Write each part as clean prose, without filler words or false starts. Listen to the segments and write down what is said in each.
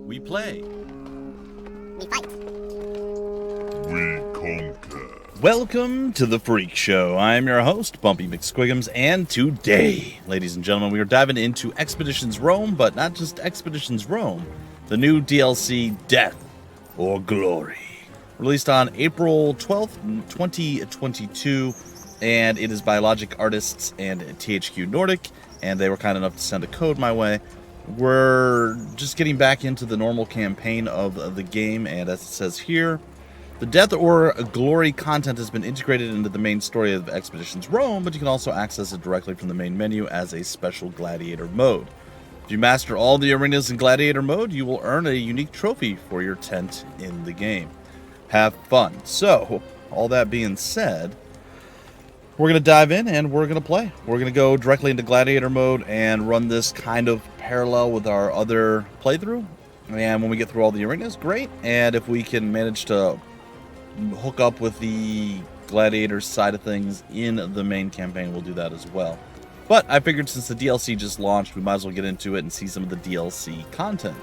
We play. We fight. We conquer. Welcome to the Freak Show. I'm your host, Bumpy McSquigums, and today, ladies and gentlemen, we are diving into Expeditions Rome, but not just Expeditions Rome, the new DLC, Death or Glory. Released on April 12th, 2022, and it is by Logic Artists and THQ Nordic, and they were kind enough to send a code my way. We're just getting back into the normal campaign of the game, and as it says here, the Death or Glory content has been integrated into the main story of Expeditions Rome, but you can also access it directly from the main menu as a special Gladiator Mode. If you master all the arenas in Gladiator Mode, you will earn a unique trophy for your tent in the game. Have fun. So, all that being said, we're going to dive in and we're going to play. We're going to go directly into Gladiator Mode and run this kind of parallel with our other playthrough. And when we get through all the arenas, great. And if we can manage to hook up with the Gladiator side of things in the main campaign, we'll do that as well. But I figured since the DLC just launched, we might as well get into it and see some of the DLC content.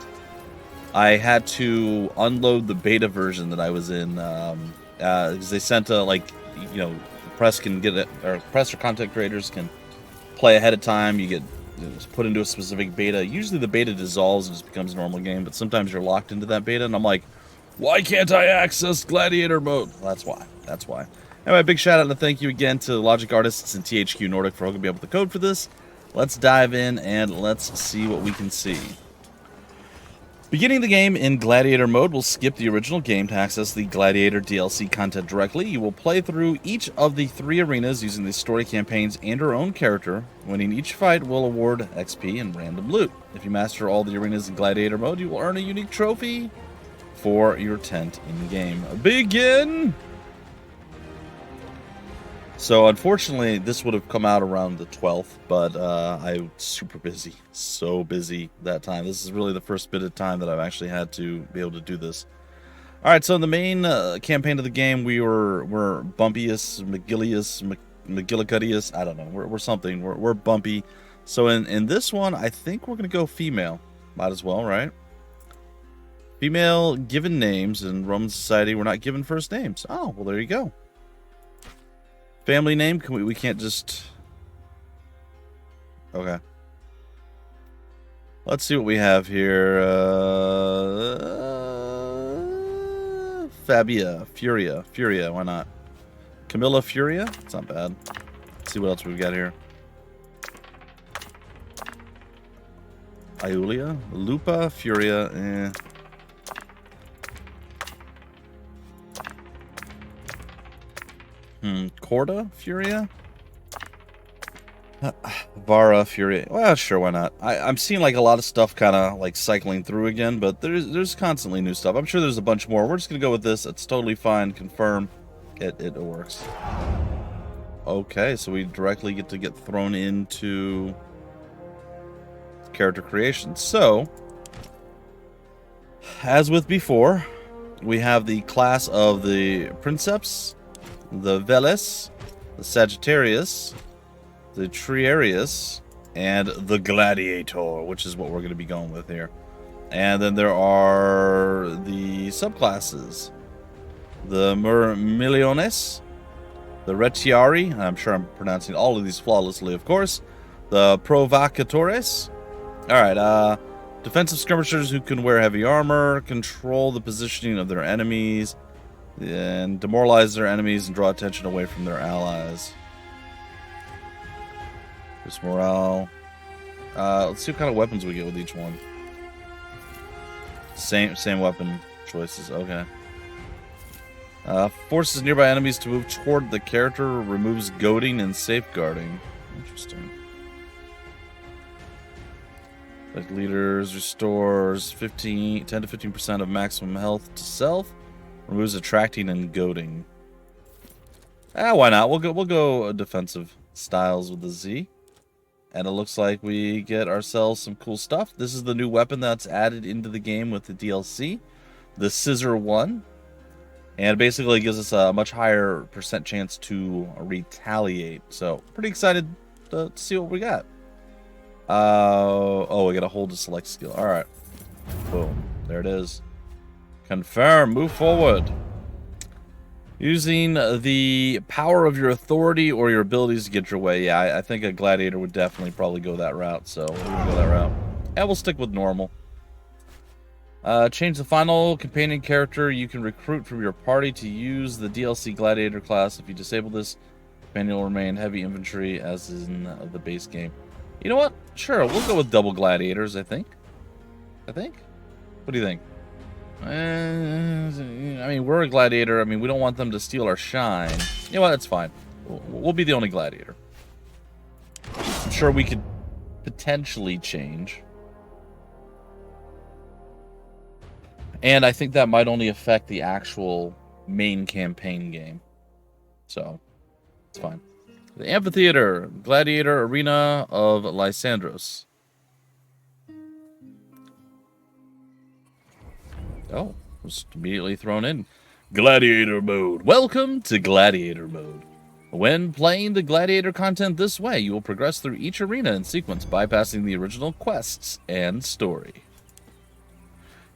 I had to unload the beta version that I was in because they sent press can get it, or press or content creators can play ahead of time. You get put into a specific beta. Usually the beta dissolves and just becomes a normal game, but sometimes you're locked into that beta, and I'm like, why can't I access Gladiator Mode? Well, that's why. Anyway, big shout out and thank you again to Logic Artists and THQ Nordic for hooking me up with the code for this. Let's dive in and let's see what we can see. Beginning the game in Gladiator Mode, we'll skip the original game to access the Gladiator DLC content directly. You will play through each of the 3 arenas using the story campaigns and your own character. Winning each fight will award XP and random loot. If you master all the arenas in Gladiator Mode, you will earn a unique trophy for your tent in-game. Begin! So, unfortunately, this would have come out around the 12th, but I was super busy. So busy that time. This is really the first bit of time that I've actually had to be able to do this. Alright, so in the main campaign of the game, we're Bumpius, McGillicuddius, I don't know. We're something. We're Bumpy. So in this one, I think we're going to go female. Might as well, right? Female given names. In Roman society, we're not given first names. Oh, well, there you go. Family name? We can't just... Okay. Let's see what we have here. Fabia. Furia, why not? Camilla Furia? It's not bad. Let's see what else we've got here. Iulia? Lupa? Furia? Corda Furia? Vara Furia. Well, sure, why not? I'm seeing like a lot of stuff kind of like cycling through again, but there's constantly new stuff. I'm sure there's a bunch more. We're just gonna go with this. It's totally fine. Confirm. It works. Okay, so we directly get thrown into character creation. So, as with before, we have the class of the Princeps, the Veles, the Sagittarius, the Triarius, and the Gladiator, which is what we're going to be going with here. And then there are the subclasses. The Myrmiliones, the Retiari, I'm sure I'm pronouncing all of these flawlessly, of course. The Provocatores. Alright, defensive skirmishers who can wear heavy armor, control the positioning of their enemies, and demoralize their enemies and draw attention away from their allies. There's morale. Let's see what kind of weapons we get with each one. Same weapon choices. Okay. Forces nearby enemies to move toward the character. Removes goading and safeguarding. Interesting. Like leaders restores 10 to 15% of maximum health to self. Removes attracting and goading. Why not? We'll go defensive styles with the Z. And it looks like we get ourselves some cool stuff. This is the new weapon that's added into the game with the DLC. The Scissor 1. And it basically gives us a much higher % chance to retaliate. So, pretty excited to see what we got. Oh, we gotta hold to select skill. Alright. Boom. There it is. Confirm. Move forward. Using the power of your authority or your abilities to get your way. Yeah, I think a gladiator would definitely probably go that route. So we're going to go that route. Yeah, we'll stick with normal. Change the final companion character you can recruit from your party to use the DLC Gladiator class. If you disable this, companion will remain heavy infantry as in the base game. You know what? Sure, we'll go with double gladiators, I think. What do you think? I mean, we're a gladiator. I mean, we don't want them to steal our shine. You know what? That's fine. We'll be the only gladiator. I'm sure we could potentially change. And I think that might only affect the actual main campaign game. So, it's fine. The Amphitheater, Gladiator Arena of Lysandros. Oh, was immediately thrown in. Gladiator Mode. Welcome to Gladiator Mode. When playing the Gladiator content this way, you will progress through each arena in sequence, bypassing the original quests and story.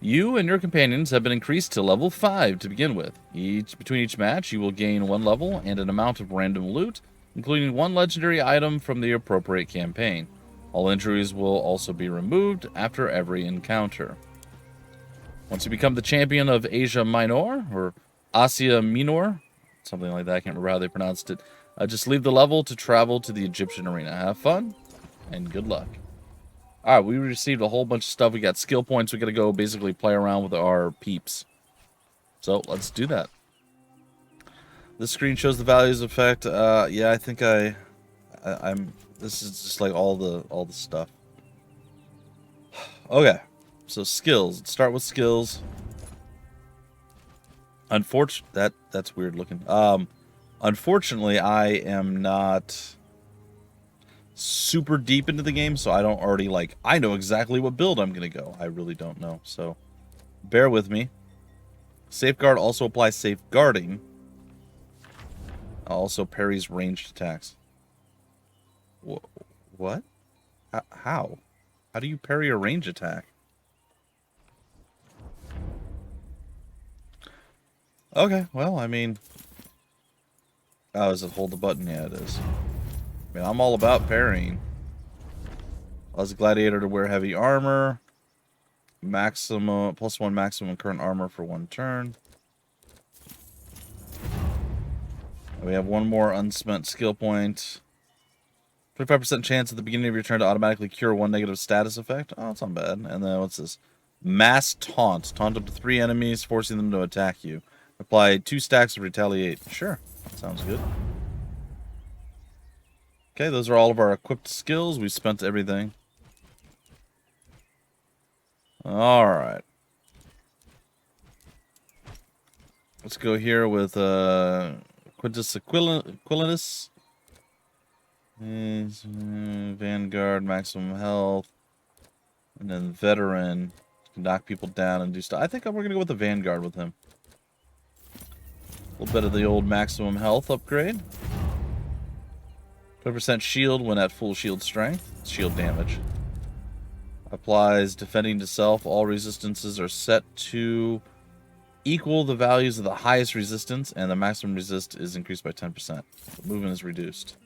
You and your companions have been increased to level 5 to begin with. Between each match, you will gain 1 level and an amount of random loot, including 1 legendary item from the appropriate campaign. All injuries will also be removed after every encounter. Once you become the champion of Asia Minor, or Asia Minor, something like that, I can't remember how they pronounced it, just leave the level to travel to the Egyptian arena. Have fun, and good luck. Alright, we received a whole bunch of stuff. We got skill points. We got to go basically play around with our peeps. So, let's do that. This screen shows the values effect. Yeah, I think I'm... This is just like all the stuff. Okay. So, skills. Let's start with skills. That's weird looking. Unfortunately, I am not super deep into the game, so I don't already I know exactly what build I'm gonna go. I really don't know, so bear with me. Safeguard also applies safeguarding. Also parries ranged attacks. What? How do you parry a range attack? Okay, well, I mean, oh, is it hold the button? Yeah, it is. I mean, I'm all about parrying. Allows a gladiator to wear heavy armor. Maximum +1 maximum current armor for 1 turn. We have 1 more unspent skill point. 25% chance at the beginning of your turn to automatically cure 1 negative status effect. Oh, that's not bad. And then what's this? Mass taunt. Taunt up to 3 enemies, forcing them to attack you. Apply 2 stacks of retaliate. Sure, that sounds good. Okay, those are all of our equipped skills. We spent everything. Alright. Let's go here with Quintus Aquilinus. Vanguard, maximum health. And then Veteran. Can knock people down and do stuff. I think we're going to go with the Vanguard with him. A little bit of the old maximum health upgrade. 20% shield when at full shield strength. Shield damage. Applies defending to self. All resistances are set to equal the values of the highest resistance, and the maximum resist is increased by 10%. The movement is reduced.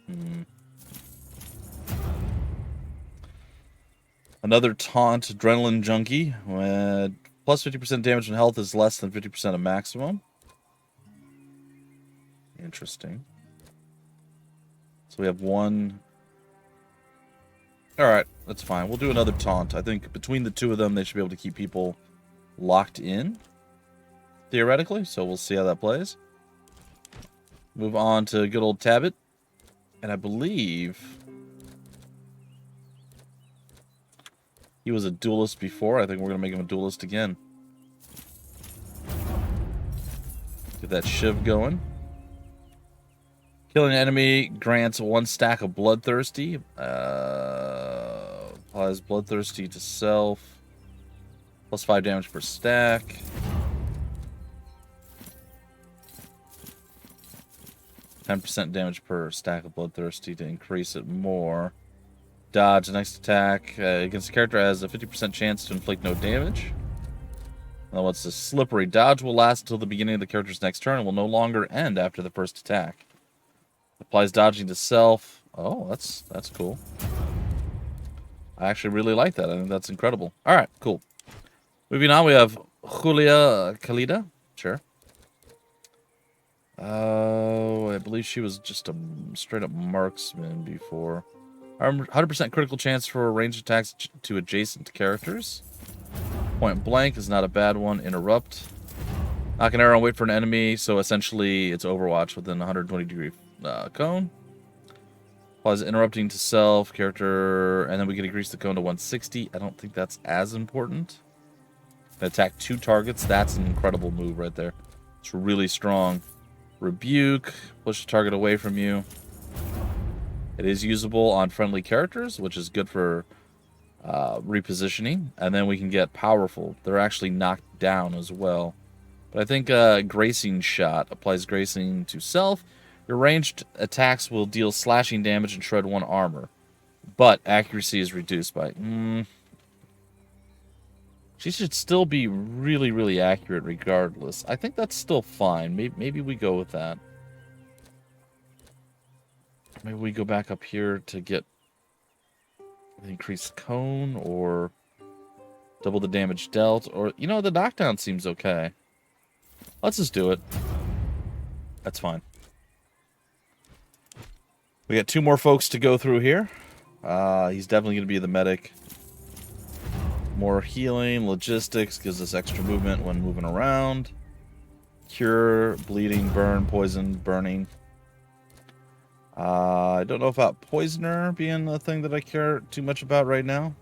Another taunt, Adrenaline Junkie. Plus 50% damage and health is less than 50% of maximum. Interesting. So we have 1. Alright, that's fine. We'll do another taunt. I think between the 2 of them, they should be able to keep people locked in, theoretically. So we'll see how that plays. Move on to good old Tabit. And I believe he was a duelist before. I think we're going to make him a duelist again. Get that shiv going. Killing an enemy grants 1 stack of Bloodthirsty. Applies Bloodthirsty to self. Plus 5 damage per stack. %10 damage per stack of Bloodthirsty to increase it more. Dodge. The next attack against a character has a 50% chance to inflict no damage. Now, what's this? Slippery. Dodge will last until the beginning of the character's next turn and will no longer end after the first attack. Applies dodging to self. Oh, that's cool. I actually really like that. I think that's incredible. All right, cool. Moving on, we have Julia Kalida. Sure. Oh, I believe she was just a straight-up marksman before. 100% critical chance for ranged attacks to adjacent characters. Point blank is not a bad one. Interrupt. Knock an arrow and wait for an enemy. So essentially, it's Overwatch within a 120-degree cone. Applies interrupting to self, character, and then we can increase the cone to 160. I don't think that's as important. Attack 2 targets. That's an incredible move right there. It's really strong. Rebuke. Push the target away from you. It is usable on friendly characters, which is good for repositioning. And then we can get powerful. They're actually knocked down as well. But I think Gracing Shot applies Gracing to self. Your ranged attacks will deal slashing damage and shred 1 armor. But accuracy is reduced by... She should still be really, really accurate regardless. I think that's still fine. Maybe we go with that. Maybe we go back up here to get the increased cone or double the damage dealt. Or, you know, the knockdown seems okay. Let's just do it. That's fine. We got 2 more folks to go through here. He's definitely going to be the medic. More healing, logistics, gives us extra movement when moving around. Cure, bleeding, burn, poison, burning. I don't know about Poisoner being a thing that I care too much about right now.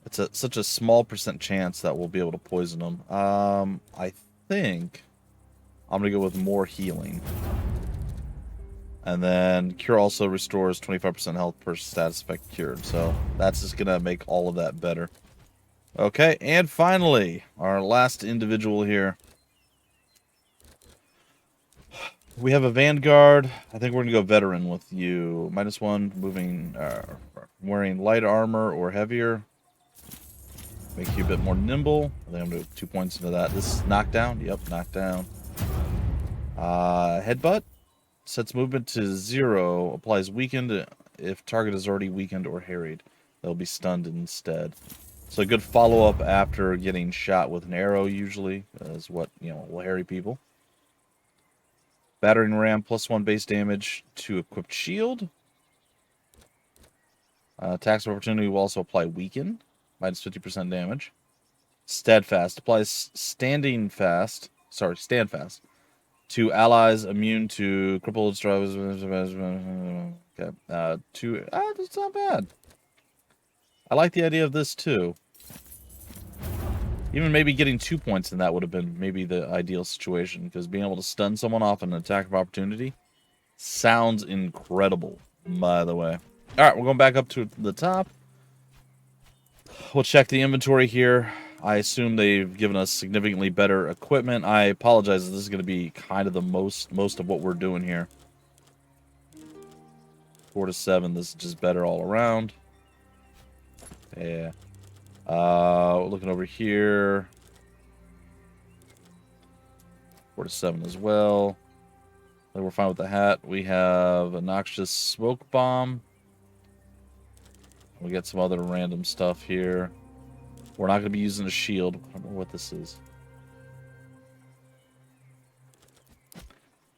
It's such a small % chance that we'll be able to poison them. I think I'm going to go with more healing. And then Cure also restores 25% health per status effect cured. So that's just going to make all of that better. Okay, and finally, our last individual here. We have a Vanguard. I think we're going to go Veteran with you. -1, moving, wearing light armor or heavier. Make you a bit more nimble. I think I'm going to do 2 points into that. This is knockdown. Yep, knockdown. Headbutt. Sets movement to 0. Applies weakened if target is already weakened or harried. They'll be stunned instead. So a good follow-up after getting shot with an arrow usually is what, you know, will harry people. Battering ram, +1 base damage to equipped shield. Attacks of opportunity will also apply weaken, -50% damage. Steadfast applies stand fast to allies immune to crippled strikes. Okay, that's not bad. I like the idea of this too. Even maybe getting 2 points in that would have been maybe the ideal situation, because being able to stun someone off in an attack of opportunity sounds incredible, by the way. All right, we're going back up to the top. We'll check the inventory here. I assume they've given us significantly better equipment. I apologize. This is going to be kind of the most of what we're doing here. 4 to 7. This is just better all around. Yeah. Looking over here. 4 to 7 as well. Then we're fine with the hat. We have a noxious smoke bomb. We got some other random stuff here. We're not going to be using a shield. I don't know what this is.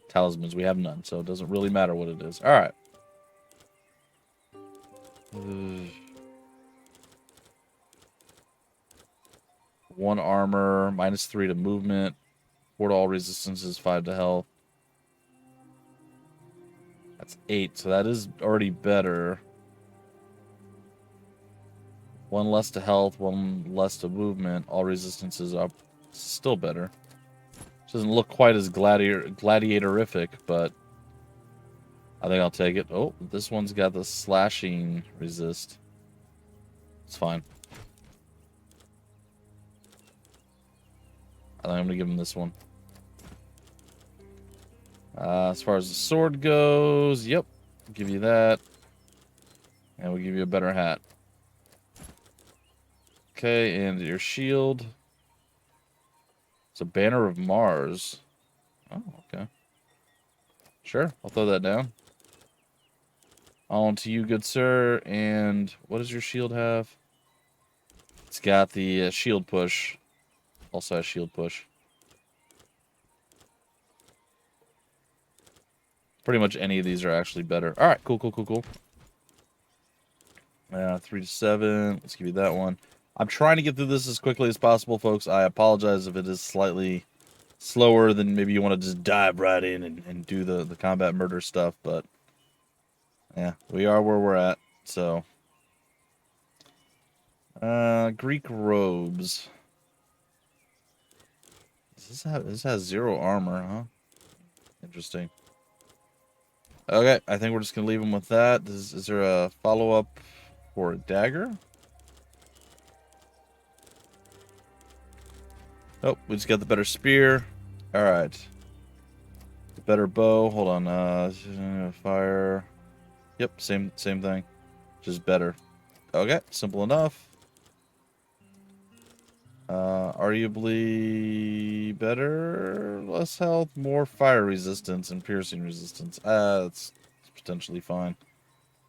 Talismans. We have none, so it doesn't really matter what it is. All right. 1 armor, -3 to movement, 4 to all resistances, 5 to health. That's 8, so that is already better. 1 less to health, 1 less to movement, all resistances up. Still better. Doesn't look quite as gladiatorific, but I think I'll take it. Oh, this one's got the slashing resist. It's fine. I think I'm gonna give him this one. As far as the sword goes, yep, I'll give you that, and we'll give you a better hat. Okay, and your shield. It's a banner of Mars. Oh, okay. Sure, I'll throw that down. On to you, good sir. And what does your shield have? It's got the shield push. Also has shield push. Pretty much any of these are actually better. All right, cool. 3 to 7. Let's give you that one. I'm trying to get through this as quickly as possible, folks. I apologize if it is slightly slower than maybe you want to just dive right in and do the combat murder stuff, but yeah, we are where we're at. So, Greek robes. This has 0 armor, huh? Interesting. Okay, I think we're just gonna leave him with that. Is there a follow-up for a dagger? Nope, we just got the better spear. Alright. The better bow. Hold on, fire. Yep, same thing. Just better. Okay, simple enough. Arguably better. Less health, more fire resistance and piercing resistance. It's potentially fine.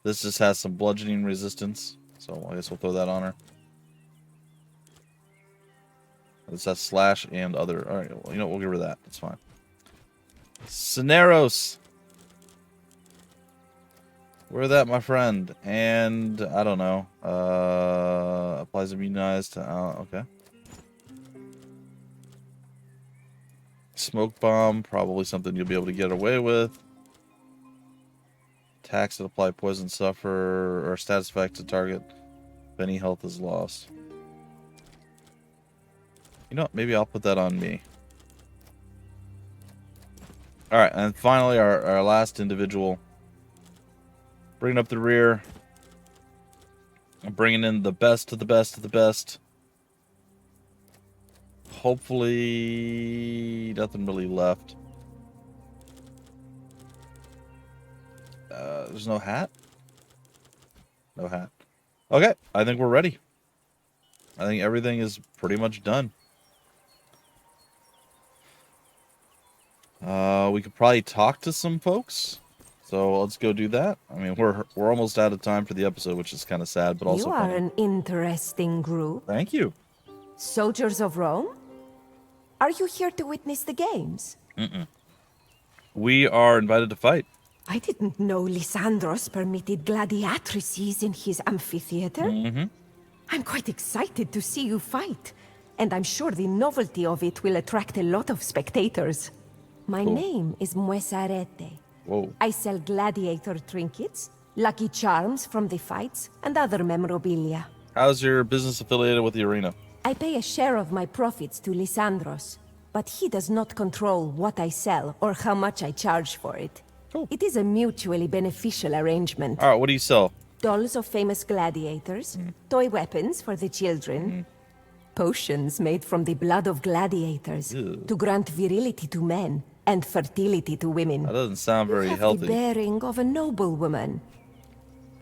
This just has some bludgeoning resistance, so I guess we'll throw that on her. This has slash and other. Alright, well, you know what? We'll give her that. That's fine. Cineros. Where that, my friend? And I don't know. Applies immunized to okay. Smoke bomb, probably something you'll be able to get away with. Attacks that apply poison suffer or status effect to target if any health is lost. You know what? Maybe I'll put that on me. Alright, and finally our last individual. Bringing up the rear. I'm bringing in the best of the best of the best. Hopefully, nothing really left. There's no hat? No hat. Okay, I think we're ready. I think everything is pretty much done. We could probably talk to some folks. So let's go do that. I mean, we're almost out of time for the episode, which is kind of sad, but also You are funny. an interesting group. Thank you. Soldiers of Rome? Are you here to witness the games? We are invited to fight. I didn't know Lysandros permitted gladiatrices in his amphitheater. I'm quite excited to see you fight, and I'm sure the novelty of it will attract a lot of spectators. My name is Muesarete. Whoa. I sell gladiator trinkets, lucky charms from the fights, and other memorabilia. How's your business affiliated with the arena? I pay a share of my profits to Lysandros, but he does not control what I sell or how much I charge for it. Cool. It is a mutually beneficial arrangement. All right, what do you sell? Dolls of famous gladiators, toy weapons for the children, potions made from the blood of gladiators Ew. to grant virility to men and fertility to women. That doesn't sound very You have healthy. the bearing of a noble woman.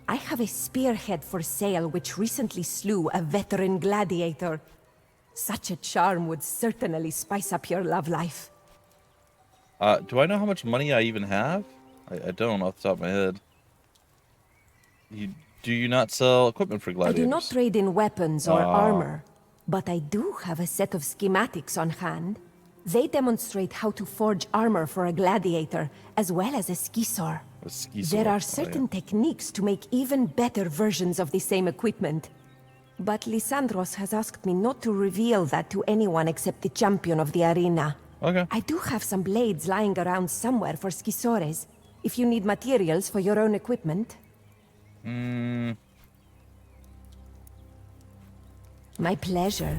I have a spearhead for sale which recently slew a veteran gladiator. Such a charm would certainly spice up your love life. Do I know how much money I even have? I don't off the top of my head. Do you not sell equipment for I gladiators? do not trade in weapons or armor, but I do have a set of schematics on hand. They demonstrate how to forge armor for a gladiator, as well as a skisor. A ski There sword. are certain techniques to make even better versions of the same equipment. But Lysandros has asked me not to reveal that to anyone except the champion of the arena. Okay. I do have some blades lying around somewhere for skisores, if you need materials for your own equipment. My pleasure.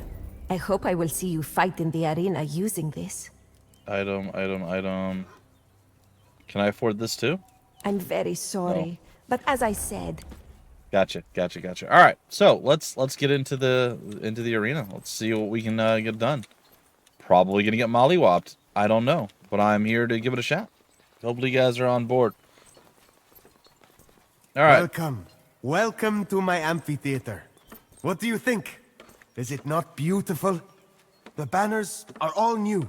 I hope I will see you fight in the arena using this. Item. Can I afford this too? I'm very sorry, but as I said, Gotcha. All right, so let's get into the arena. Let's see what we can get done. Probably gonna get mollywopped. I don't know, but I'm here to give it a shot. Hopefully, you guys are on board. All right. Welcome to my amphitheater. What do you think? Is it not beautiful? The banners are all new.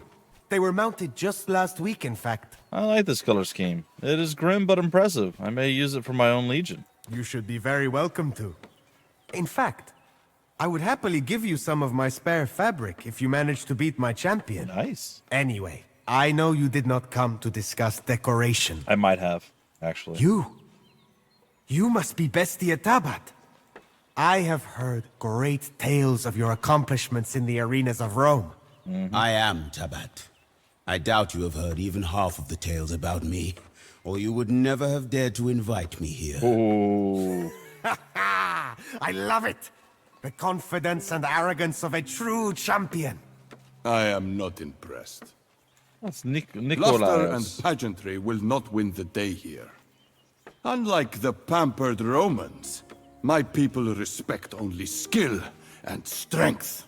They were mounted just last week, in fact. I like this color scheme. It is grim but impressive. I may use it for my own legion. You should be very welcome to. In fact, I would happily give you some of my spare fabric if you manage to beat my champion. Nice. Anyway, I know you did not come to discuss decoration. I might have, actually. You must be Bestia Tabat. I have heard great tales of your accomplishments in the arenas of Rome. I am Tabat. I doubt you have heard even half of the tales about me, or you would never have dared to invite me here. Ooh. I love it! The confidence and arrogance of a true champion. I am not impressed. That's Luster and Nicolaus. pageantry will not win the day here. Unlike the pampered Romans, my people respect only skill and strength.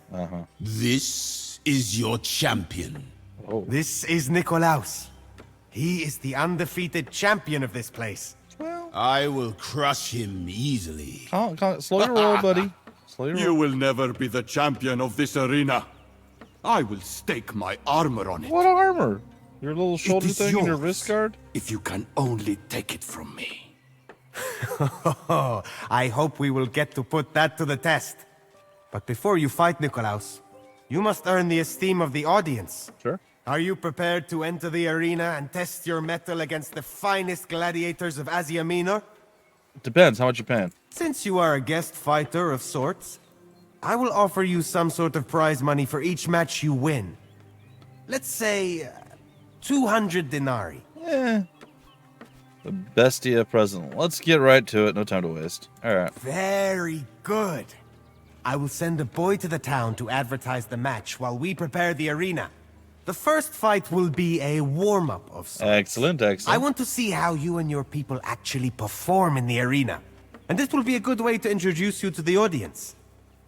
This is your champion. This is Nicolaus. He is the undefeated champion of this place. I will crush him easily. Slow your roll, buddy. Slow your You roll. will never be the champion of this arena. I will stake my armor on it. What armor? Your little shoulder is thing and your yours. wrist guard? If you can only take it from me. I hope we will get to put that to the test. But before you fight Nicolaus, you must earn the esteem of the audience. Sure. Are you prepared to enter the arena and test your mettle against the finest gladiators of Asia Minor? Depends. How much you paying? Since you are a guest fighter of sorts, I will offer you some sort of prize money for each match you win. Let's say 200 denarii. The bestia present. Let's get right to it. No time to waste. All right. Very good. I will send a boy to the town to advertise the match while we prepare the arena. The first fight will be a warm-up of sorts. Excellent, excellent. I want to see how you and your people actually perform in the arena. And this will be a good way to introduce you to the audience.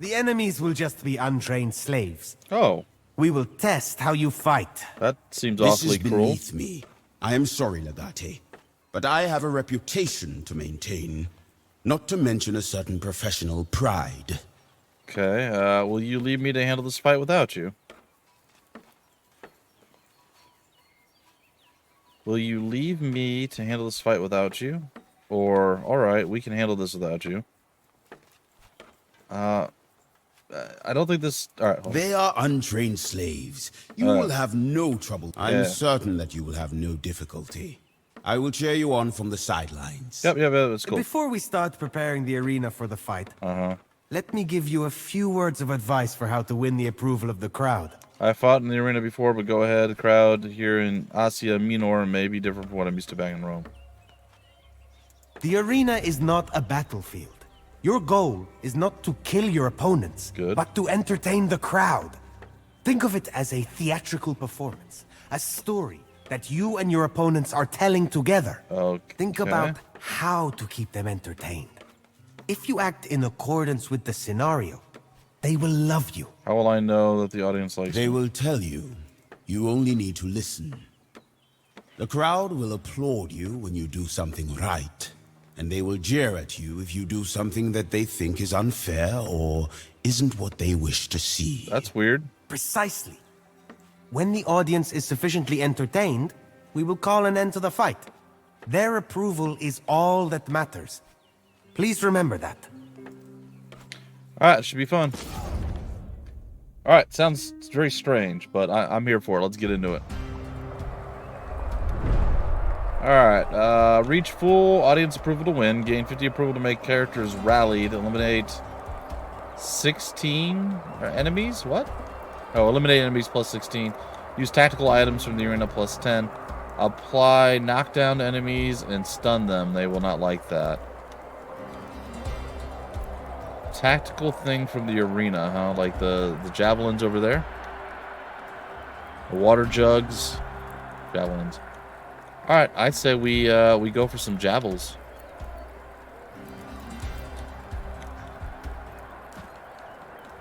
The enemies will just be untrained slaves. Oh, We will test how you fight. that seems This awfully is cruel. beneath me. I am sorry, Legate. But I have a reputation to maintain. Not to mention a certain professional pride. Okay, will you leave me to handle this fight without you? Will you leave me to handle this fight without you? Or, alright, we can handle this without you. I don't think this... Alright, hold on. They are untrained slaves. You will have no trouble. I'm yeah. certain that you will have no difficulty. I will cheer you on from the sidelines. Yep, it's cool. Before we start preparing the arena for the fight, let me give you a few words of advice for how to win the approval of the crowd. I fought in the arena before, but go ahead. The crowd here in Asia Minor may be different from what I'm used to back in Rome. The arena is not a battlefield. Your goal is not to kill your opponents, Good. but to entertain the crowd. Think of it as a theatrical performance, a story that you and your opponents are telling together. Okay. Think about how to keep them entertained. If you act in accordance with the scenario, they will love you. How will I know that the audience likes They me? will tell you. You only need to listen. The crowd will applaud you when you do something right. And they will jeer at you if you do something that they think is unfair or isn't what they wish to see. That's weird. Precisely. When the audience is sufficiently entertained, we will call an end to the fight. Their approval is all that matters. Please remember that. Alright, should be fun. Alright, sounds very strange, but I'm here for it. Let's get into it. Alright, reach full audience approval to win. Gain 50 approval to make characters rallied. Eliminate 16 enemies? What? Oh, eliminate enemies plus 16. Use tactical items from the arena plus 10. Apply knockdown to enemies and stun them. They will not like that. Tactical thing from the arena, huh? Like the javelins over there? The water jugs. Javelins. Alright, I'd say we go for some javels.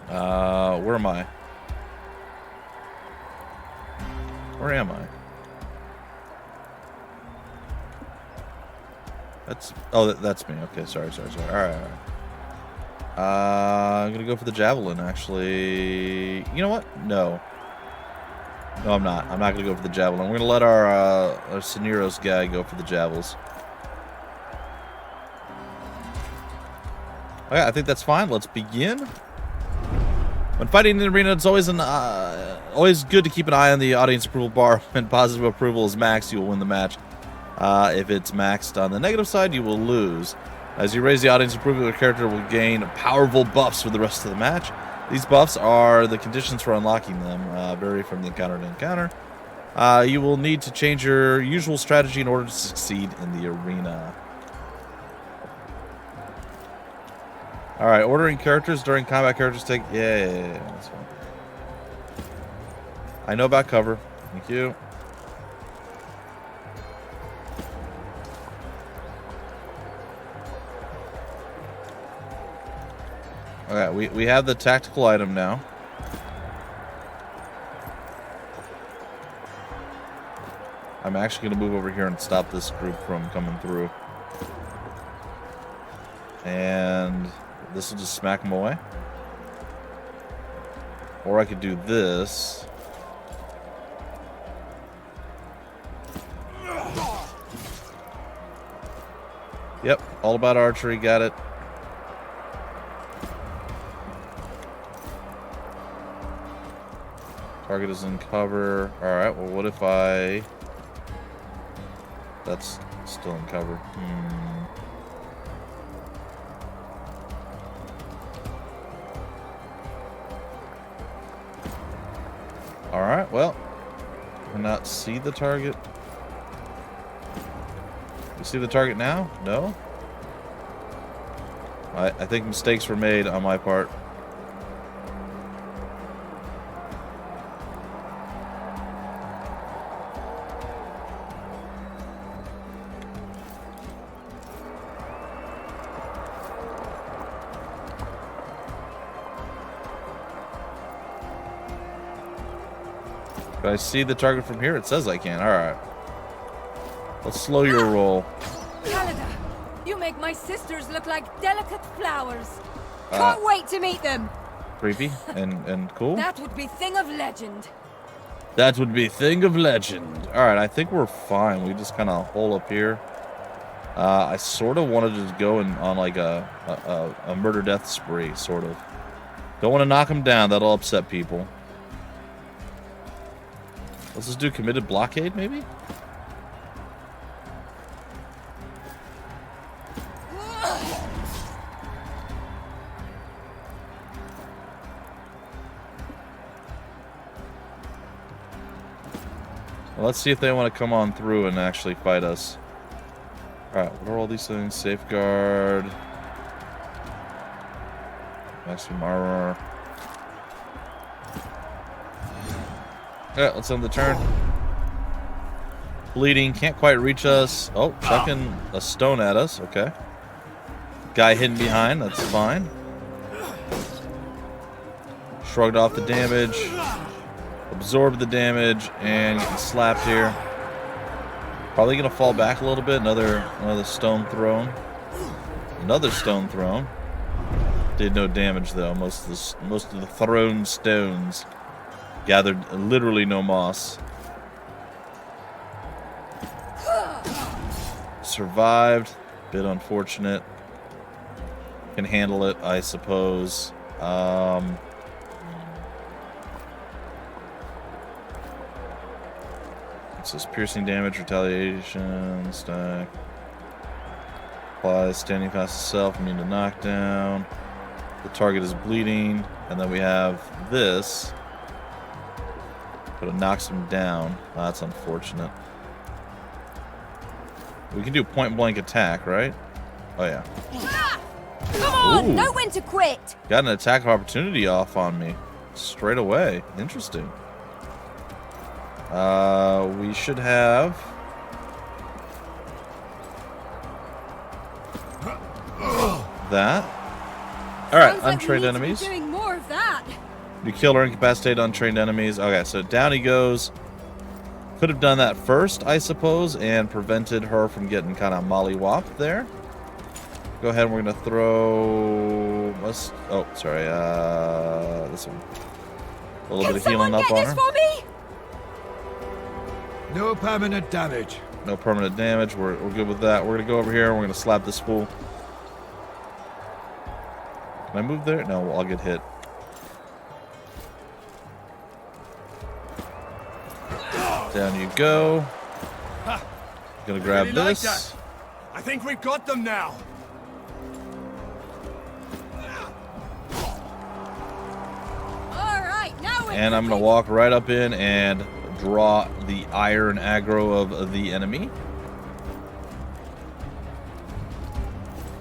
Where am I? Where am I? That's me. Okay, sorry. Alright. I'm gonna go for the javelin, actually. You know what? No. No, I'm not. I'm not gonna go for the javelin. We're gonna let our Soneros guy go for the javels. Okay, I think that's fine. Let's begin. When fighting in the arena, it's always always good to keep an eye on the audience approval bar. When positive approval is maxed, you will win the match. If it's maxed on the negative side, you will lose. As you raise the audience approval, your character will gain powerful buffs for the rest of the match. These buffs are the conditions for unlocking them, vary from the encounter to encounter. You will need to change your usual strategy in order to succeed in the arena. Alright, ordering characters during combat characters take... Yeah, that's fine. I know about cover. Thank you. Okay, we have the tactical item now. I'm actually going to move over here and stop this group from coming through. And this will just smack them away. Or I could do this. Yep, all about archery, got it. Target is in cover. Alright, well what if I... That's still in cover. Alright, well. Cannot see the target. You see the target now? No? I think mistakes were made on my part. Can I see the target from here? It says I can. Alright. Let's slow your roll. Canada, you make my sisters look like delicate flowers. Can't wait to meet them. Creepy and cool. That would be thing of legend. That would be thing of legend. Alright, I think we're fine. We just kind of hole up here. I sort of wanted to go on like a murder-death spree, sort of. Don't want to knock them down. That'll upset people. Let's just do committed blockade, maybe? Well, let's see if they want to come on through and actually fight us. Alright, what are all these things? Safeguard. Maximum armor. Yeah, let's end the turn. Bleeding, can't quite reach us. Oh, chucking a stone at us. Okay. Guy hidden behind, that's fine. Shrugged off the damage. Absorbed the damage and getting slapped here. Probably gonna fall back a little bit. Another stone thrown. Another stone thrown. Did no damage though. Most of the thrown stones gathered literally no moss. Survived. Bit unfortunate. Can handle it, I suppose. It says piercing damage, retaliation, stack. Applies standing fast itself, immune to knockdown. The target is bleeding, and then we have this. But it knocks him down. Oh, that's unfortunate. We can do point blank attack, right? Oh yeah. Come on, Ooh. know when to quit. Got an attack of opportunity off on me. Straight away. Interesting. We should have... that. Alright, Sounds like untrained we need to be enemies. doing more of that. You kill or incapacitate untrained enemies. Okay, so down he goes. Could have done that first, I suppose, and prevented her from getting kind of mollywopped there. go ahead and we're going to throw... Oh, sorry. This one. A little bit of healing up on her. For me? No permanent damage. No permanent damage. We're good with that. We're going to go over here and we're going to slap this fool. Can I move there? No, I'll get hit. Down you go. Gonna grab Really like this. that. I think we've got them now. All right, now And I'm gonna walk right up in and draw the ire and aggro of the enemy.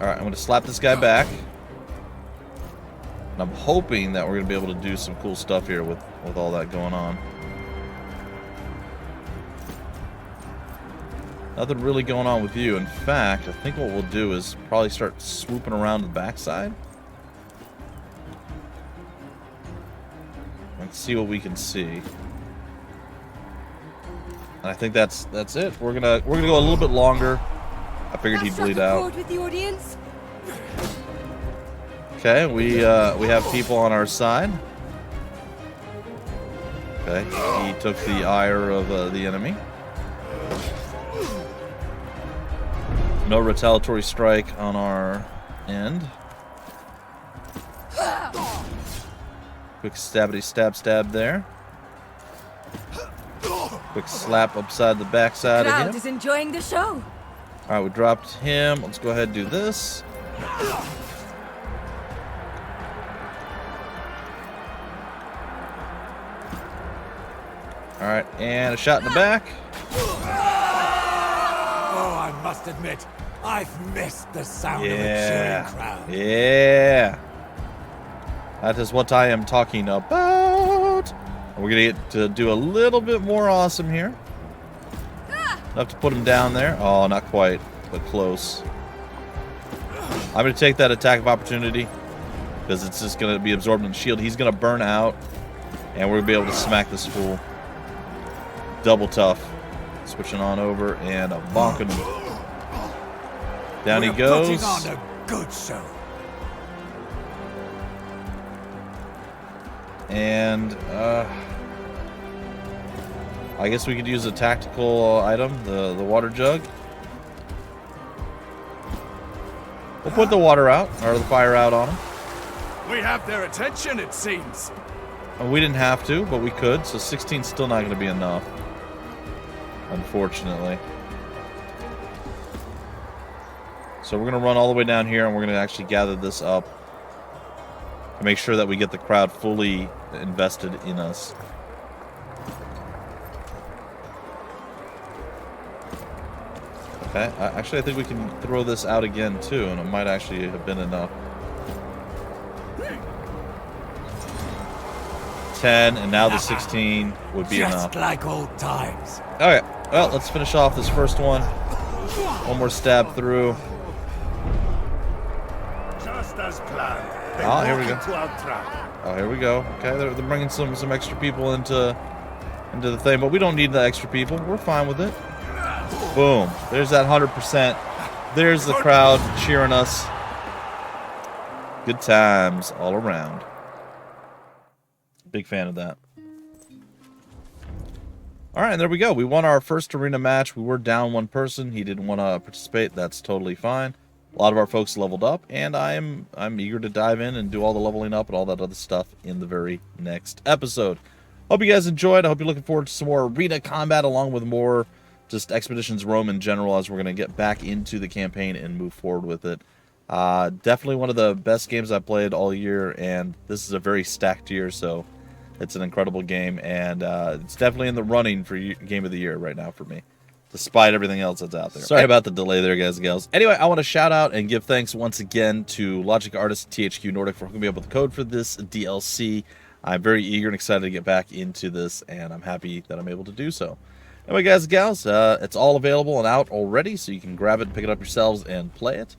Alright, I'm gonna slap this guy back. And I'm hoping that we're gonna be able to do some cool stuff here with all that going on. Nothing really going on with you. In fact, I think what we'll do is probably start swooping around the backside. And see what we can see. And I think that's it. We're gonna go a little bit longer. I figured he'd bleed out. With the audience. Okay, we have people on our side. Okay, he took the ire of the enemy. No retaliatory strike on our end. Quick stabbity stab there. Quick slap upside the backside of Crowd him. is enjoying the show. Alright, we dropped him. Let's go ahead and do this. Alright, and a shot in the back. Oh, I must admit, I've missed the sound of a cheering crowd. Yeah. That is what I am talking about. We're going to get to do a little bit more awesome here. Enough to put him down there. Oh, not quite, but close. I'm going to take that attack of opportunity because it's just going to be absorbed in the shield. He's going to burn out, and we're going to be able to smack this fool. Double tough. Switching on over and a bonking him. Down he goes. Putting on a good show. And I guess we could use a tactical item, the water jug. We'll put the water out, or the fire out on him. We have their attention, it seems. We didn't have to, but we could, so 16's still not going to be enough. Unfortunately. So we're going to run all the way down here, and we're going to actually gather this up to make sure that we get the crowd fully invested in us. Okay, actually I think we can throw this out again too, and it might actually have been enough. 10, and now the 16 would be enough. Just like old times. Okay, well, let's finish off this first one. One more stab through. Just as planned. Oh, here we go. Oh, here we go. Okay, they're bringing some extra people into the thing, but we don't need the extra people. We're fine with it. Boom. There's that 100%. There's the crowd cheering us. Good times all around. Big fan of that. All right, and there we go. We won our first arena match. We were down one person. He didn't want to participate. That's totally fine. A lot of our folks leveled up, and I'm eager to dive in and do all the leveling up and all that other stuff in the very next episode. Hope you guys enjoyed. I hope you're looking forward to some more arena combat along with more just Expeditions Rome in general as we're going to get back into the campaign and move forward with it. Definitely one of the best games I've played all year, and this is a very stacked year, so it's an incredible game, and it's definitely in the running for Game of the Year right now for me, despite everything else that's out there. Sorry about the delay there, guys and gals. Anyway, I want to shout out and give thanks once again to Logic Artist THQ Nordic for hooking me up with the code for this DLC. I'm very eager and excited to get back into this, and I'm happy that I'm able to do so. Anyway, guys and gals, it's all available and out already, so you can grab it and pick it up yourselves and play it.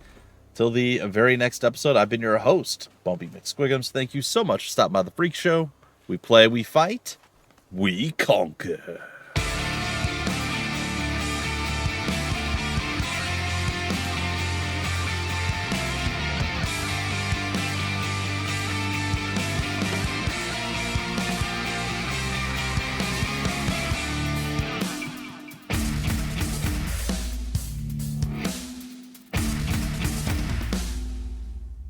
Till the very next episode, I've been your host, Bumpy McSquigums. Thank you so much for stopping by the Freak Show. We play, we fight, we conquer.